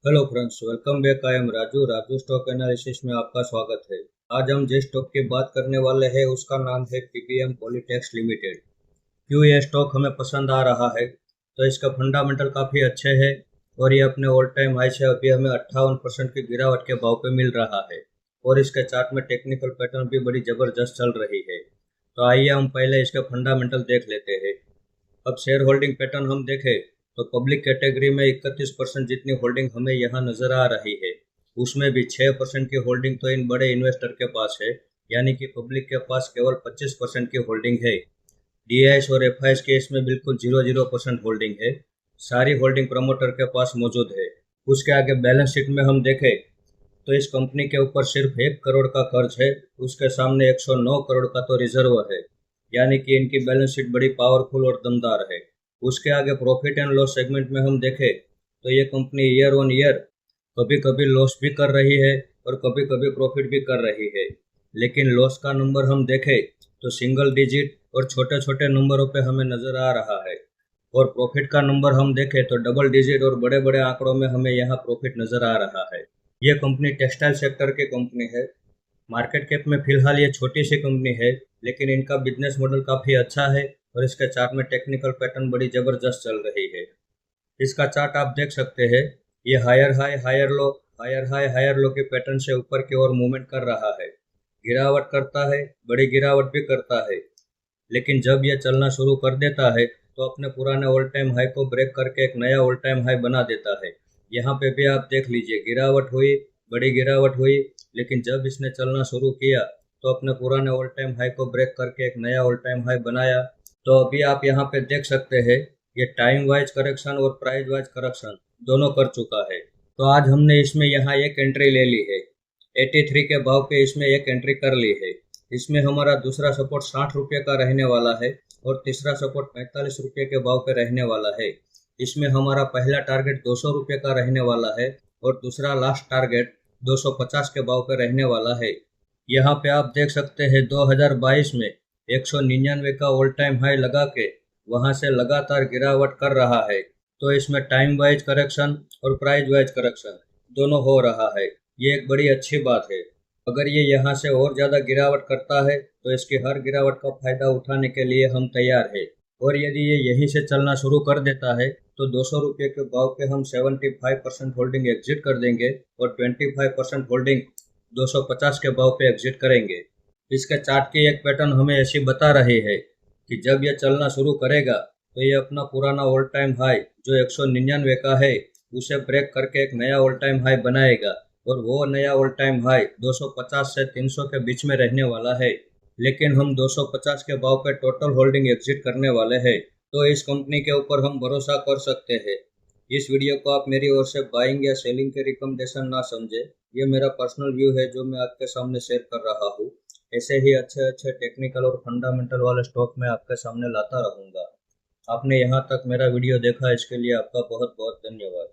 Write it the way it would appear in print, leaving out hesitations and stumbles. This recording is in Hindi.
Hello friends, welcome back. I am Raju stock analysis में आपका स्वागत है। आज हम जिस स्टॉक की बात करने वाले हैं उसका नाम है पीपीएम पॉलीटेक्स लिमिटेड। क्यों यह स्टॉक हमें पसंद आ रहा है? तो इसका फंडामेंटल काफ़ी अच्छे हैं और ये अपने ऑल टाइम हाई से अभी हमें 58% की गिरावट के भाव पे मिल रहा है। और इसके चार्ट में टेक्निकल पैटर्न भी बड़ी ज़बरदस्त चल रही है। तो आइए हम पहले इसके फंडामेंटल देख लेते हैं। अब शेयर होल्डिंग पैटर्न हम देखें तो पब्लिक कैटेगरी में 31% जितनी होल्डिंग हमें यहाँ नजर आ रही है। उसमें भी 6% की होल्डिंग तो इन बड़े इन्वेस्टर के पास है, यानी कि पब्लिक के पास केवल 25% की होल्डिंग है। डीआईएस और एफआईएस के इसमें बिल्कुल 0% होल्डिंग है। सारी होल्डिंग प्रमोटर के पास मौजूद है। उसके आगे बैलेंस शीट में हम देखें तो इस कंपनी के ऊपर सिर्फ 1 करोड़ का कर्ज है। उसके सामने 109 करोड़ का तो रिजर्व है, यानी कि इनकी बैलेंस शीट बड़ी पावरफुल और दमदार है। उसके आगे प्रॉफिट एंड लॉस सेगमेंट में हम देखें तो ये कंपनी ईयर ऑन ईयर कभी कभी लॉस भी कर रही है और कभी कभी प्रॉफिट भी कर रही है। लेकिन लॉस का नंबर हम देखें तो सिंगल डिजिट और छोटे छोटे नंबरों पे हमें नजर आ रहा है। और प्रॉफिट का नंबर हम देखें तो डबल डिजिट और बड़े बड़े आंकड़ों में हमें यहाँ प्रॉफिट नजर आ रहा है। ये कंपनी टेक्सटाइल सेक्टर की कंपनी है। मार्केट कैप में फिलहाल ये छोटी सी कंपनी है, लेकिन इनका बिजनेस मॉडल काफ़ी अच्छा है और इसके चार्ट में टेक्निकल पैटर्न बड़ी ज़बरदस्त चल रही है। इसका चार्ट आप देख सकते हैं। ये हायर लो के पैटर्न से ऊपर की ओर मूवमेंट कर रहा है। गिरावट करता है, बड़ी गिरावट भी करता है। लेकिन जब यह चलना शुरू कर देता है तो अपने पुराने ऑल टाइम हाई को ब्रेक करके एक नया ऑल टाइम हाई बना देता है। यहाँ पे भी आप देख लीजिए, गिरावट हुई, बड़ी गिरावट हुई, लेकिन जब इसने चलना शुरू किया तो अपने पुराने ऑल टाइम हाई को ब्रेक करके एक नया ऑल टाइम हाई बनाया। तो अभी आप यहाँ पे देख सकते हैं, ये टाइम वाइज करेक्शन और प्राइस वाइज करेक्शन दोनों कर चुका है। तो आज हमने इसमें यहाँ एक एंट्री ले ली है। 83 के भाव पे इसमें एक एंट्री कर ली है। इसमें हमारा दूसरा सपोर्ट 60 रुपये का रहने वाला है और तीसरा सपोर्ट 45 रुपये के भाव पे रहने वाला है। इसमें हमारा पहला टारगेट 200 रुपये का रहने वाला है और दूसरा लास्ट टारगेट 250 के भाव पे रहने वाला है। यहाँ पे आप देख सकते हैं 2022 में 199 का ऑल टाइम हाई लगा के वहाँ से लगातार गिरावट कर रहा है। तो इसमें टाइम वाइज करेक्शन और प्राइस वाइज करेक्शन दोनों हो रहा है। ये एक बड़ी अच्छी बात है। अगर ये यहाँ से और ज़्यादा गिरावट करता है तो इसकी हर गिरावट का फायदा उठाने के लिए हम तैयार है। और यदि ये यहीं से चलना शुरू कर देता है तो 200 रुपये के भाव पे हम 75% होल्डिंग एग्जिट कर देंगे और 25% होल्डिंग 250 के भाव पे एग्जिट करेंगे। इसके चार्ट की एक पैटर्न हमें ऐसी बता रही है कि जब ये चलना शुरू करेगा तो ये अपना पुराना ऑल टाइम हाई जो 199 का है उसे ब्रेक करके एक नया ऑल टाइम हाई बनाएगा। और वो नया ऑल टाइम हाई 250 से 300 के बीच में रहने वाला है। लेकिन हम 250 के भाव पे टोटल होल्डिंग एग्जिट करने वाले हैं। तो इस कंपनी के ऊपर हम भरोसा कर सकते हैं। इस वीडियो को आप मेरी ओर से बाइंग या सेलिंग के रिकमेंडेशन ना समझे। ये मेरा पर्सनल व्यू है जो मैं आपके सामने शेयर कर रहा हूँ। ऐसे ही अच्छे अच्छे टेक्निकल और फंडामेंटल वाले स्टॉक मैं आपके सामने लाता रहूँगा। आपने यहाँ तक मेरा वीडियो देखा, इसके लिए आपका बहुत बहुत धन्यवाद।